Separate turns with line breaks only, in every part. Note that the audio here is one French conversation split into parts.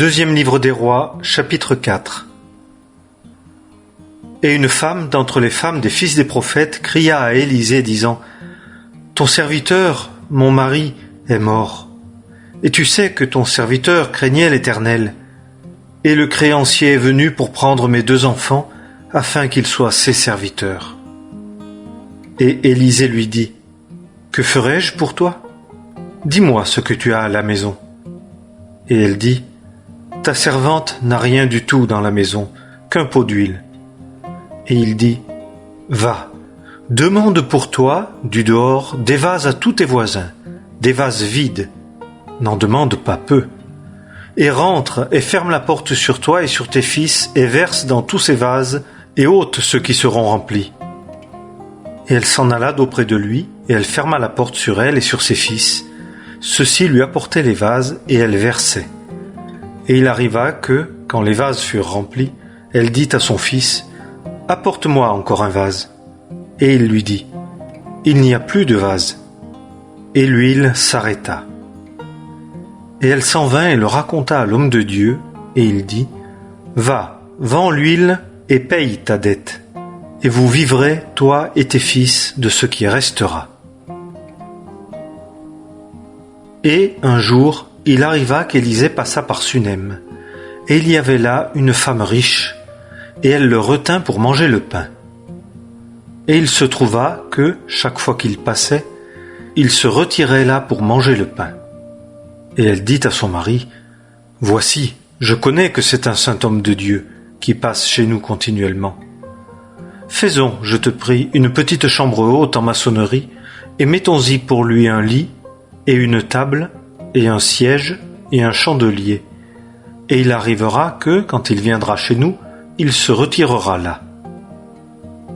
Deuxième livre des Rois, chapitre 4. Et une femme d'entre les femmes des fils des prophètes cria à Élisée, disant : Ton serviteur, mon mari, est mort. Et tu sais que ton serviteur craignait l'Éternel. Et le créancier est venu pour prendre mes 2 enfants, afin qu'ils soient ses serviteurs. Et Élisée lui dit : Que ferai-je pour toi ? Dis-moi ce que tu as à la maison. Et elle dit : Ta servante n'a rien du tout dans la maison, qu'un pot d'huile. Et il dit : Va, demande pour toi, du dehors, des vases à tous tes voisins, des vases vides, n'en demande pas peu. Et rentre et ferme la porte sur toi et sur tes fils, et verse dans tous ces vases, et ôte ceux qui seront remplis. Et elle s'en alla d'auprès de lui, et elle ferma la porte sur elle et sur ses fils. Ceux-ci lui apportaient les vases, et elle versait. Et il arriva que, quand les vases furent remplis, elle dit à son fils : Apporte-moi encore un vase. Et il lui dit : Il n'y a plus de vase. Et l'huile s'arrêta. Et elle s'en vint et le raconta à l'homme de Dieu, et il dit : Va, vends l'huile et paye ta dette, et vous vivrez, toi et tes fils, de ce qui restera. Et un jour, il arriva qu'Élisée passa par Sunem, et il y avait là une femme riche, et elle le retint pour manger le pain. Et il se trouva que, chaque fois qu'il passait, il se retirait là pour manger le pain. Et elle dit à son mari : Voici, je connais que c'est un saint homme de Dieu qui passe chez nous continuellement. Faisons, je te prie, une petite chambre haute en maçonnerie, et mettons-y pour lui un lit, et une table, et un siège, et un chandelier. Et il arrivera que, quand il viendra chez nous, il se retirera là.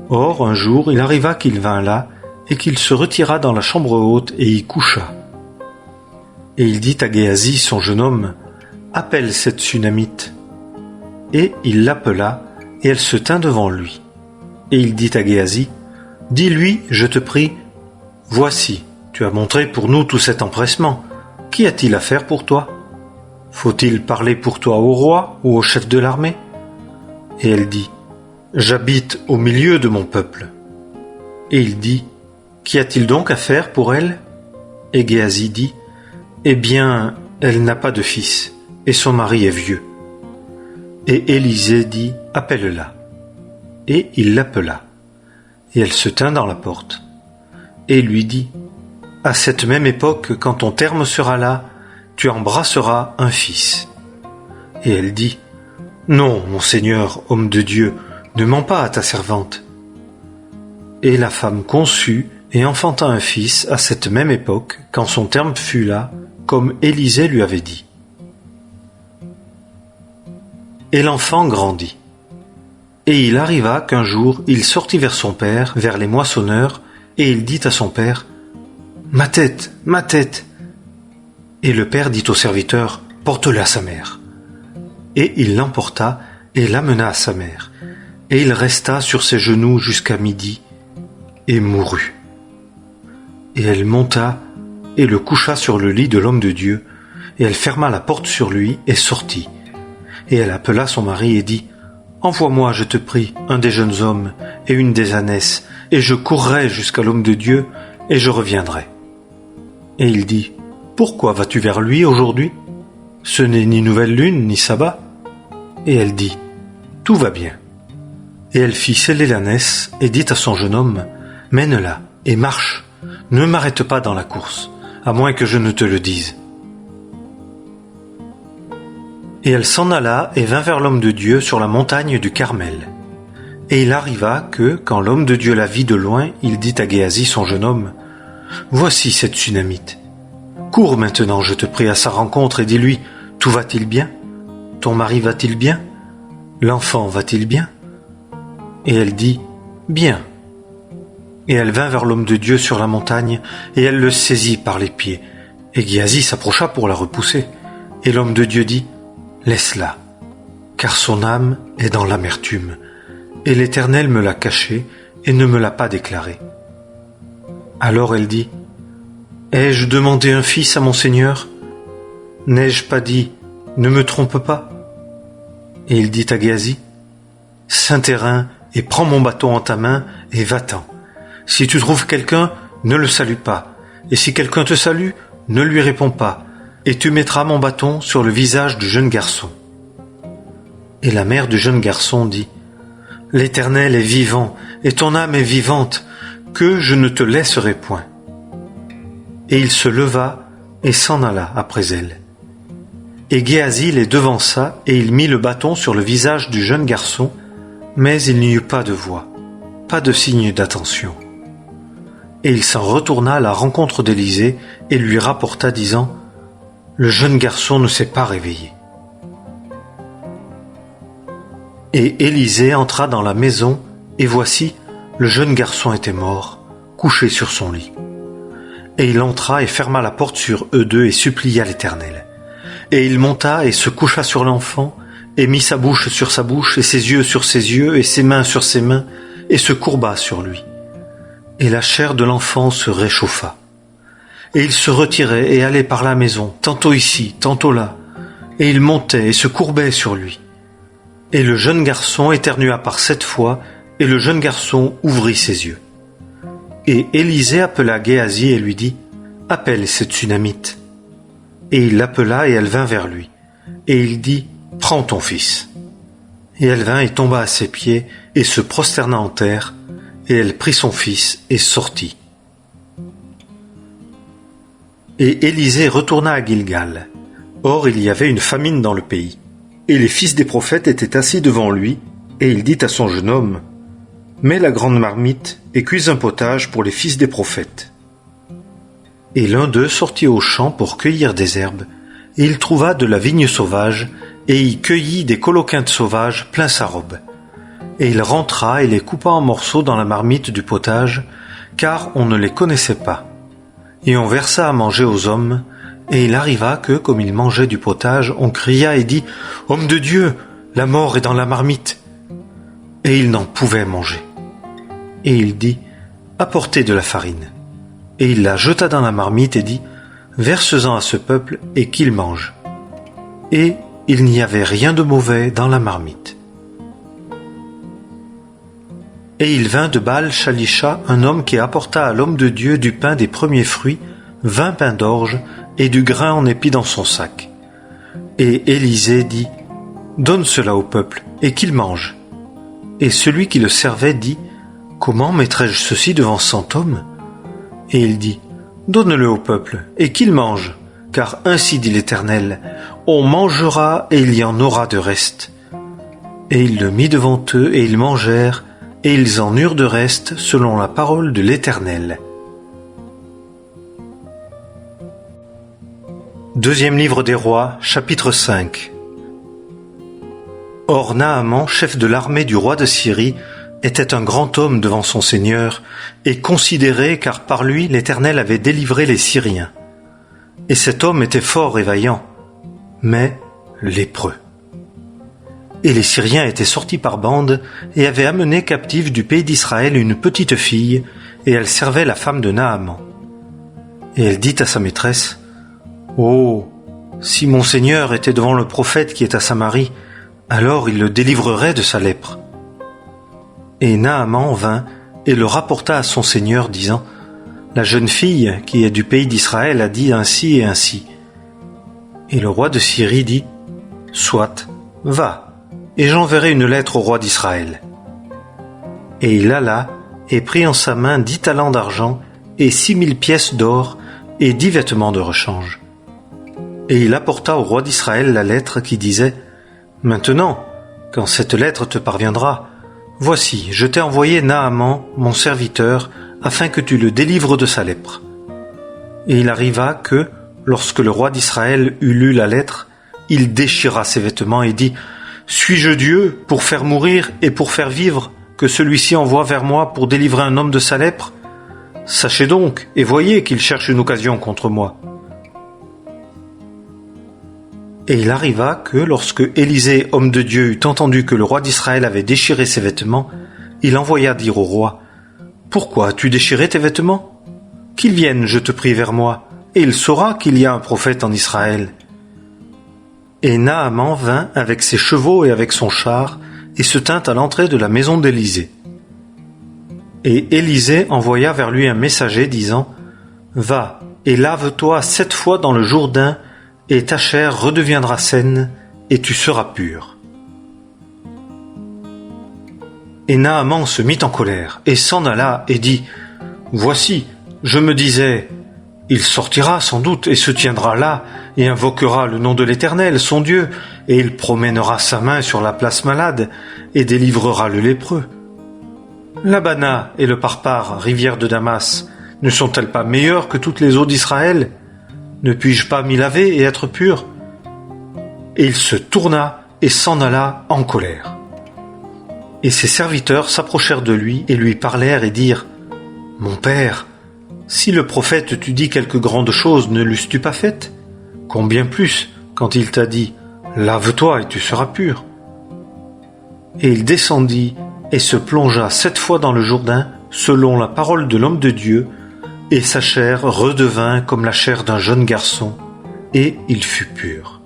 Or, un jour, il arriva qu'il vint là, et qu'il se retira dans la chambre haute, et y coucha. Et il dit à Géasi, son jeune homme : Appelle cette Sunamite. Et il l'appela, et elle se tint devant lui. Et il dit à Géasi : Dis-lui, je te prie, voici, tu as montré pour nous tout cet empressement. Qu'y a-t-il à faire pour toi ? Faut-il parler pour toi au roi ou au chef de l'armée ? Et elle dit : J'habite au milieu de mon peuple. Et il dit : Qu'y a-t-il donc à faire pour elle ? Et Géasi dit : Eh bien, elle n'a pas de fils, et son mari est vieux. Et Élisée dit : Appelle-la. Et il l'appela. Et elle se tint dans la porte. Et lui dit : À cette même époque, quand ton terme sera là, tu embrasseras un fils. Et elle dit : Non, mon Seigneur, homme de Dieu, ne mens pas à ta servante. Et la femme conçut et enfanta un fils à cette même époque, quand son terme fut là, comme Élisée lui avait dit. Et l'enfant grandit. Et il arriva qu'un jour, il sortit vers son père, vers les moissonneurs, et il dit à son père : Ma tête, ma tête. Et le père dit au serviteur : Porte-le à sa mère. Et il l'emporta et l'amena à sa mère. Et il resta sur ses genoux jusqu'à midi, et mourut. Et elle monta et le coucha sur le lit de l'homme de Dieu, et elle ferma la porte sur lui et sortit. Et elle appela son mari et dit : Envoie-moi, je te prie, un des jeunes hommes et une des ânesses, et je courrai jusqu'à l'homme de Dieu, et je reviendrai. Et il dit : Pourquoi vas-tu vers lui aujourd'hui ? Ce n'est ni nouvelle lune, ni sabbat. Et elle dit : Tout va bien. Et elle fit sceller l'ânesse, et dit à son jeune homme : Mène-la, et marche, ne m'arrête pas dans la course, à moins que je ne te le dise. Et elle s'en alla et vint vers l'homme de Dieu sur la montagne du Carmel. Et il arriva que, quand l'homme de Dieu la vit de loin, il dit à Géasi, son jeune homme : Voici cette Sunamite. Cours maintenant, je te prie, à sa rencontre et dis-lui : Tout va-t-il bien ? Ton mari va-t-il bien ? L'enfant va-t-il bien ? Et elle dit : Bien. Et elle vint vers l'homme de Dieu sur la montagne, et elle le saisit par les pieds. Et Géasi s'approcha pour la repousser. Et l'homme de Dieu dit : Laisse-la, car son âme est dans l'amertume, et l'Éternel me l'a cachée et ne me l'a pas déclarée. Alors elle dit : Ai-je demandé un fils à mon Seigneur ? N'ai-je pas dit : ne me trompe pas. Et il dit à Géasi, Saint-Terrain, et prends mon bâton en ta main, et va-t'en. Si tu trouves quelqu'un, ne le salue pas, et si quelqu'un te salue, ne lui réponds pas, et tu mettras mon bâton sur le visage du jeune garçon. Et la mère du jeune garçon dit, L'Éternel est vivant, et ton âme est vivante, que je ne te laisserai point. Et il se leva et s'en alla après elle. Et Géasi les devança, et il mit le bâton sur le visage du jeune garçon, mais il n'y eut pas de voix, pas de signe d'attention. Et il s'en retourna à la rencontre d'Élisée et lui rapporta, disant, Le jeune garçon ne s'est pas réveillé. Et Élisée entra dans la maison, et voici, le jeune garçon était mort, couché sur son lit. Et il entra et ferma la porte sur eux deux et supplia l'Éternel. Et il monta et se coucha sur l'enfant, et mit sa bouche sur sa bouche, et ses yeux sur ses yeux, et ses mains sur ses mains, et se courba sur lui. Et la chair de l'enfant se réchauffa. Et il se retirait et allait par la maison, tantôt ici, tantôt là, et il montait et se courbait sur lui. Et le jeune garçon éternua par 7 fois, et le jeune garçon ouvrit ses yeux. Et Élisée appela Géasi et lui dit, « Appelle cette Sunamite. » Et il l'appela et elle vint vers lui. Et il dit, « Prends ton fils. » Et elle vint et tomba à ses pieds et se prosterna en terre, et elle prit son fils et sortit. Et Élisée retourna à Gilgal. Or il y avait une famine dans le pays. Et les fils des prophètes étaient assis devant lui, et il dit à son jeune homme, « Mets la grande marmite et cuise un potage pour les fils des prophètes. » Et l'un d'eux sortit au champ pour cueillir des herbes, et il trouva de la vigne sauvage, et y cueillit des coloquintes sauvages plein sa robe. Et il rentra et les coupa en morceaux dans la marmite du potage, car on ne les connaissait pas. Et on versa à manger aux hommes, et il arriva que, comme ils mangeaient du potage, on cria et dit, « Homme de Dieu, la mort est dans la marmite. » Et ils n'en pouvaient manger. Et il dit, « Apportez de la farine. » Et il la jeta dans la marmite et dit, « Verse-en à ce peuple et qu'il mange. » Et il n'y avait rien de mauvais dans la marmite. Et il vint de Baal-Shalisha un homme qui apporta à l'homme de Dieu du pain des premiers fruits, 20 pains d'orge et du grain en épi dans son sac. Et Élisée dit, « Donne cela au peuple, et qu'il mange. » Et celui qui le servait dit, « Comment mettrai-je ceci devant 100 hommes ?» Et il dit, « Donne-le au peuple, et qu'il mange, car ainsi dit l'Éternel, on mangera et il y en aura de reste. » Et il le mit devant eux, et ils mangèrent, et ils en eurent de reste selon la parole de l'Éternel. Deuxième livre des rois, chapitre 5. Or Naaman, chef de l'armée du roi de Syrie, était un grand homme devant son Seigneur, et considéré car par lui l'Éternel avait délivré les Syriens. Et cet homme était fort et vaillant, mais lépreux. Et les Syriens étaient sortis par bandes et avaient amené captive du pays d'Israël une petite fille, et elle servait la femme de Naaman. Et elle dit à sa maîtresse, « Oh, si mon Seigneur était devant le prophète qui est à Samarie, alors il le délivrerait de sa lèpre. » Et Naaman vint et le rapporta à son Seigneur, disant, « La jeune fille qui est du pays d'Israël a dit ainsi et ainsi. » Et le roi de Syrie dit, « Soit, va, et j'enverrai une lettre au roi d'Israël. » Et il alla et prit en sa main 10 talents d'argent et 6000 pièces d'or et 10 vêtements de rechange. Et il apporta au roi d'Israël la lettre qui disait, « Maintenant, quand cette lettre te parviendra, voici, je t'ai envoyé Naaman, mon serviteur, afin que tu le délivres de sa lèpre. » Et il arriva que, lorsque le roi d'Israël eut lu la lettre, il déchira ses vêtements et dit, « Suis-je Dieu pour faire mourir et pour faire vivre, que celui-ci envoie vers moi pour délivrer un homme de sa lèpre? Sachez donc et voyez qu'il cherche une occasion contre moi. » Et il arriva que, lorsque Élisée, homme de Dieu, eut entendu que le roi d'Israël avait déchiré ses vêtements, il envoya dire au roi, « Pourquoi as-tu déchiré tes vêtements? Qu'il vienne, je te prie, vers moi, et il saura qu'il y a un prophète en Israël. » Et Naaman vint avec ses chevaux et avec son char, et se tint à l'entrée de la maison d'Élisée. Et Élisée envoya vers lui un messager, disant « Va, et lave-toi 7 fois dans le Jourdain, et ta chair redeviendra saine, et tu seras pur. » Et Naaman se mit en colère, et s'en alla, et dit « Voici, je me disais, il sortira sans doute, et se tiendra là, et invoquera le nom de l'Éternel, son Dieu, et il promènera sa main sur la place malade, et délivrera le lépreux. L'Abana et le Parpar, rivières de Damas, ne sont-elles pas meilleures que toutes les eaux d'Israël? Ne puis-je pas m'y laver et être pur? » Et il se tourna et s'en alla en colère. Et ses serviteurs s'approchèrent de lui et lui parlèrent et dirent « Mon père, si le prophète t'eût dit quelque grande chose, ne l'eusses-tu pas faite? Combien plus quand il t'a dit « Lave-toi et tu seras pur » Et il descendit et se plongea 7 fois dans le Jourdain, selon la parole de l'homme de Dieu, et sa chair redevint comme la chair d'un jeune garçon, et il fut pur.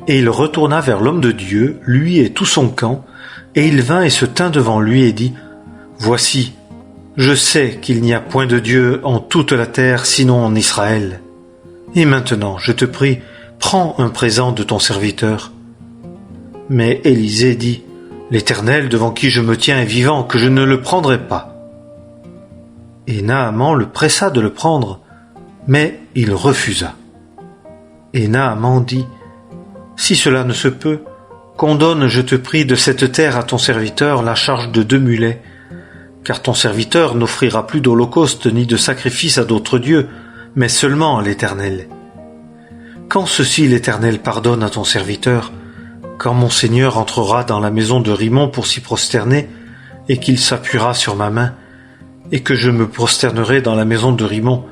Et il retourna vers l'homme de Dieu, lui et tout son camp, et il vint et se tint devant lui et dit « Voici, je sais qu'il n'y a point de Dieu en toute la terre sinon en Israël. Et maintenant, je te prie, prends un présent de ton serviteur. » Mais Élisée dit « L'Éternel devant qui je me tiens est vivant, que je ne le prendrai pas. » Et Naaman le pressa de le prendre, mais il refusa. Et Naaman dit « Si cela ne se peut, qu'on donne, je te prie, de cette terre à ton serviteur la charge de 2 mulets, car ton serviteur n'offrira plus d'holocauste ni de sacrifice à d'autres dieux, mais seulement à l'Éternel. Quand ceci l'Éternel pardonne à ton serviteur, quand mon Seigneur entrera dans la maison de Rimon pour s'y prosterner, et qu'il s'appuiera sur ma main, et que je me prosternerai dans la maison de Rimon,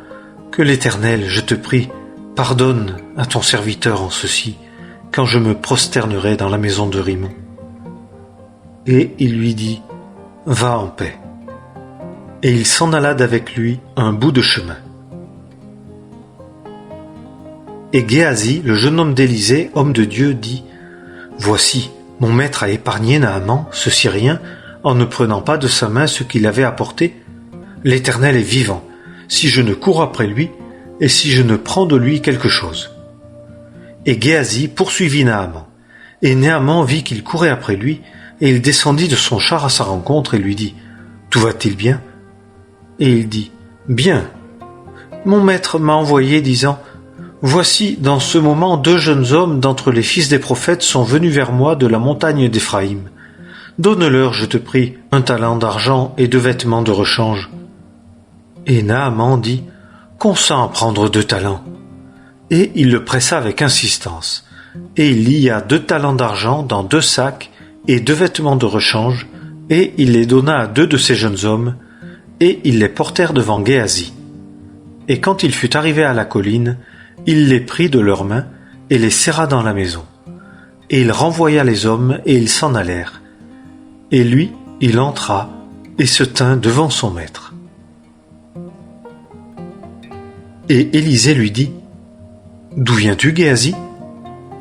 que l'Éternel, je te prie, pardonne à ton serviteur en ceci, quand je me prosternerai dans la maison de Rimon. » Et il lui dit « Va en paix. » Et il s'en alla d'avec lui un bout de chemin. Et Géasi, le jeune homme d'Élisée, homme de Dieu, dit « Voici, mon maître a épargné Naaman, ce Syrien, en ne prenant pas de sa main ce qu'il avait apporté. L'Éternel est vivant, si je ne cours après lui, et si je ne prends de lui quelque chose. » Et Géasi poursuivit Naaman, et Naaman vit qu'il courait après lui, et il descendit de son char à sa rencontre et lui dit « Tout va-t-il bien ?» Et il dit « Bien. Mon maître m'a envoyé disant « Voici, dans ce moment, 2 jeunes hommes d'entre les fils des prophètes sont venus vers moi de la montagne d'Éphraïm. Donne-leur, je te prie, 1 talent d'argent et 2 vêtements de rechange. » Et Naaman dit « Consens à prendre 2 talents. » Et il le pressa avec insistance. Et il lia 2 talents d'argent dans 2 sacs et 2 vêtements de rechange, et il les donna à 2 de ces jeunes hommes, et ils les portèrent devant Géasi. Et quand il fut arrivé à la colline, il les prit de leurs mains et les serra dans la maison. Et il renvoya les hommes et ils s'en allèrent. Et lui, il entra et se tint devant son maître. Et Élisée lui dit « D'où viens-tu, Géasi ?»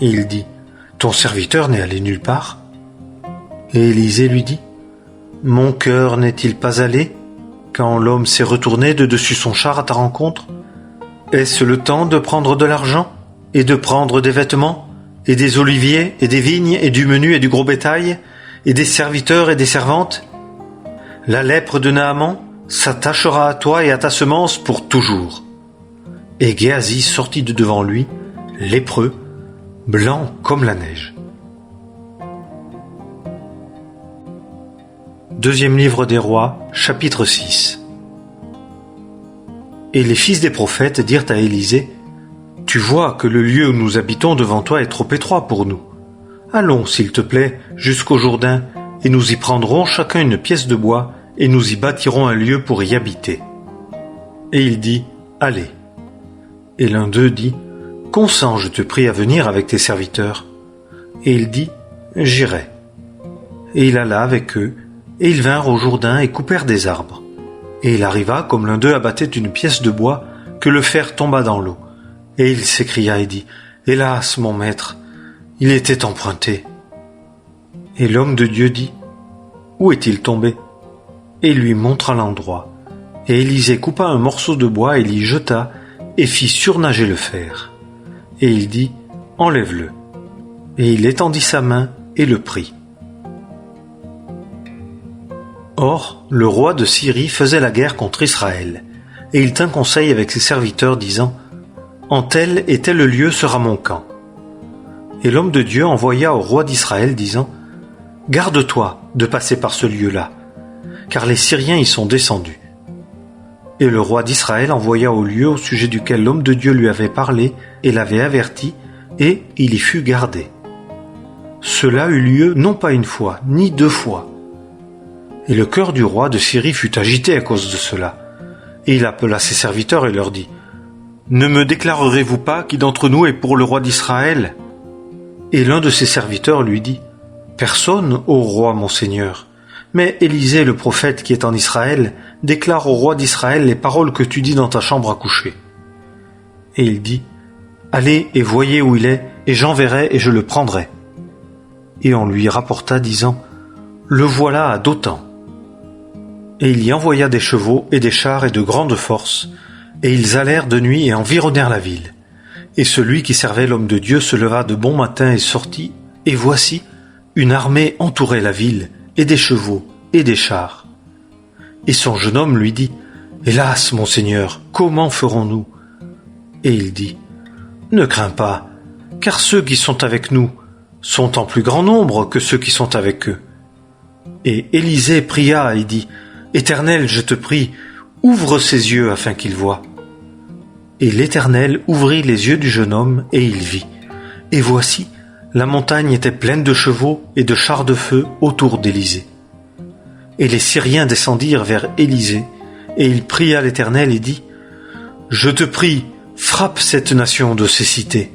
Et il dit « Ton serviteur n'est allé nulle part. » Et Élisée lui dit « Mon cœur n'est-il pas allé quand l'homme s'est retourné de dessus son char à ta rencontre? Est-ce le temps de prendre de l'argent et de prendre des vêtements et des oliviers et des vignes et du menu et du gros bétail et des serviteurs et des servantes? La lèpre de Naaman s'attachera à toi et à ta semence pour toujours. » Et Géasi sortit de devant lui, lépreux, blanc comme la neige. Deuxième livre des Rois, chapitre 6. Et les fils des prophètes dirent à Élisée « Tu vois que le lieu où nous habitons devant toi est trop étroit pour nous. Allons, s'il te plaît, jusqu'au Jourdain, et nous y prendrons chacun une pièce de bois, et nous y bâtirons un lieu pour y habiter. » Et il dit « Allez. » Et l'un d'eux dit « Consens, je te prie, à venir avec tes serviteurs. » Et il dit « J'irai. » Et il alla avec eux, et ils vinrent au Jourdain et coupèrent des arbres. Et il arriva, comme l'un d'eux abattait une pièce de bois, que le fer tomba dans l'eau, Et il s'écria et dit, « Hélas, mon maître, il était emprunté. » Et l'homme de Dieu dit, « Où est-il tombé ?» Et il lui montra l'endroit. Et Élisée coupa un morceau de bois et l'y jeta, et fit surnager le fer. Et il dit, « Enlève-le. » Et il étendit sa main et le prit. Or, le roi de Syrie faisait la guerre contre Israël, et il tint conseil avec ses serviteurs, disant, « En tel et tel lieu sera mon camp. » Et l'homme de Dieu envoya au roi d'Israël, disant, « Garde-toi de passer par ce lieu-là, car les Syriens y sont descendus. » Et le roi d'Israël envoya au lieu au sujet duquel l'homme de Dieu lui avait parlé et l'avait averti, et il y fut gardé. Cela eut lieu non pas une fois, ni deux fois. Et le cœur du roi de Syrie fut agité à cause de cela. Et il appela ses serviteurs et leur dit, « Ne me déclarerez-vous pas qui d'entre nous est pour le roi d'Israël ?» Et l'un de ses serviteurs lui dit, « Personne, ô roi mon seigneur. Mais Élisée le prophète qui est en Israël déclare au roi d'Israël les paroles que tu dis dans ta chambre à coucher. » Et il dit, « Allez et voyez où il est, et j'enverrai et je le prendrai. » Et on lui rapporta, disant, « Le voilà à Dothan. » Et il y envoya des chevaux et des chars et de grandes forces, et ils allèrent de nuit et environnèrent la ville. Et celui qui servait l'homme de Dieu se leva de bon matin et sortit, et voici, une armée entourait la ville, et des chevaux, et des chars. Et son jeune homme lui dit, « Hélas, mon Seigneur, comment ferons-nous » Et il dit, « Ne crains pas, car ceux qui sont avec nous sont en plus grand nombre que ceux qui sont avec eux. » Et Élisée pria et dit, « Éternel, je te prie, ouvre ses yeux afin qu'il voie. » Et l'Éternel ouvrit les yeux du jeune homme, et il vit. Et voici, la montagne était pleine de chevaux et de chars de feu autour d'Élisée. Et les Syriens descendirent vers Élisée, et il pria l'Éternel et dit, « Je te prie, frappe cette nation de cécité. »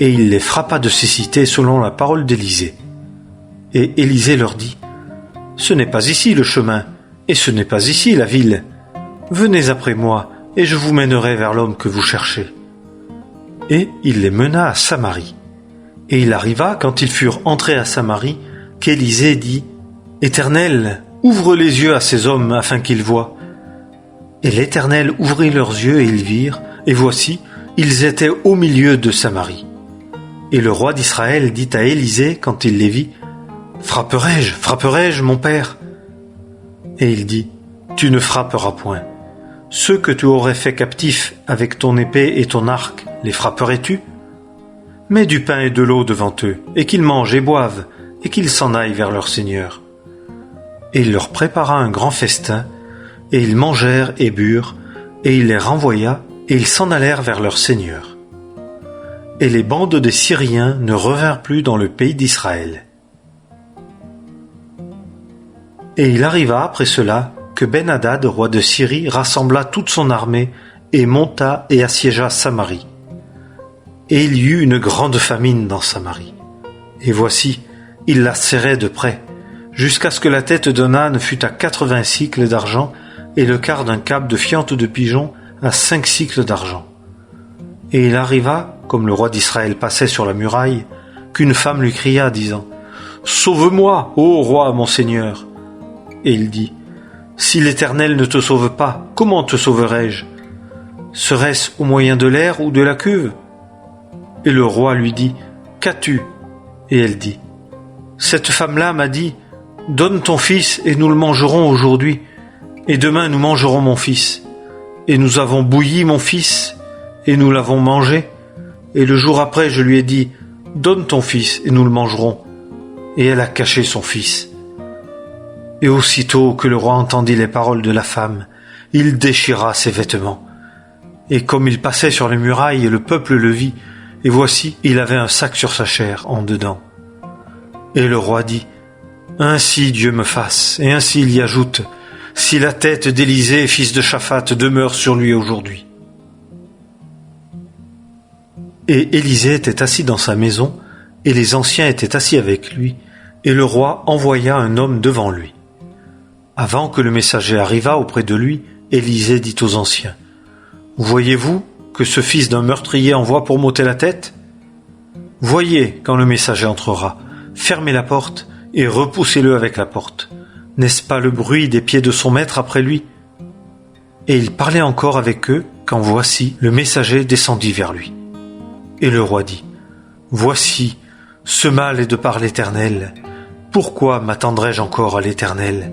Et il les frappa de cécité selon la parole d'Élisée. Et Élisée leur dit, « Ce n'est pas ici le chemin, et ce n'est pas ici la ville. Venez après moi, et je vous mènerai vers l'homme que vous cherchez. » Et il les mena à Samarie. Et il arriva, quand ils furent entrés à Samarie, qu'Élisée dit, « Éternel, ouvre les yeux à ces hommes afin qu'ils voient. » Et l'Éternel ouvrit leurs yeux et ils virent, et voici, ils étaient au milieu de Samarie. Et le roi d'Israël dit à Élisée, quand il les vit, « Frapperai-je, mon père ?» Et il dit, « Tu ne frapperas point. Ceux que tu aurais fait captifs avec ton épée et ton arc, les frapperais-tu ? Mets du pain et de l'eau devant eux, et qu'ils mangent et boivent, et qu'ils s'en aillent vers leur Seigneur. » Et il leur prépara un grand festin, et ils mangèrent et burent, et il les renvoya, et ils s'en allèrent vers leur Seigneur. Et les bandes des Syriens ne revinrent plus dans le pays d'Israël. Et il arriva après cela que Ben-Hadad, roi de Syrie, rassembla toute son armée et monta et assiégea Samarie. Et il y eut une grande famine dans Samarie. Et voici, il la serrait de près, jusqu'à ce que la tête d'un âne fût à 80 sicles d'argent et le quart d'un câble de fiente de pigeon à 5 sicles d'argent. Et il arriva, comme le roi d'Israël passait sur la muraille, qu'une femme lui cria, disant, « Sauve-moi, ô roi, mon Seigneur !» Et il dit, « Si l'Éternel ne te sauve pas, comment te sauverai-je? Serait-ce au moyen de l'air ou de la cuve ?» Et le roi lui dit, « Qu'as-tu » Et elle dit, « Cette femme-là m'a dit, « Donne ton fils et nous le mangerons aujourd'hui, et demain nous mangerons mon fils. Et nous avons bouilli mon fils, et nous l'avons mangé. Et le jour après je lui ai dit, « Donne ton fils et nous le mangerons. » Et elle a caché son fils. Et aussitôt que le roi entendit les paroles de la femme, il déchira ses vêtements. Et comme il passait sur les murailles, le peuple le vit, et voici, il avait un sac sur sa chair en dedans. Et le roi dit, « Ainsi Dieu me fasse, et ainsi il y ajoute, si la tête d'Élisée, fils de Shaphat, demeure sur lui aujourd'hui. » Et Élisée était assis dans sa maison, et les anciens étaient assis avec lui, et le roi envoya un homme devant lui. Avant que le messager arrivât auprès de lui, Élisée dit aux anciens, « Voyez-vous, que ce fils d'un meurtrier envoie pour m'ôter la tête? Voyez quand le messager entrera, fermez la porte et repoussez-le avec la porte. N'est-ce pas le bruit des pieds de son maître après lui? Et il parlait encore avec eux, quand voici, le messager descendit vers lui. Et le roi dit, voici, ce mal est de par l'Éternel. Pourquoi m'attendrai-je encore à l'Éternel?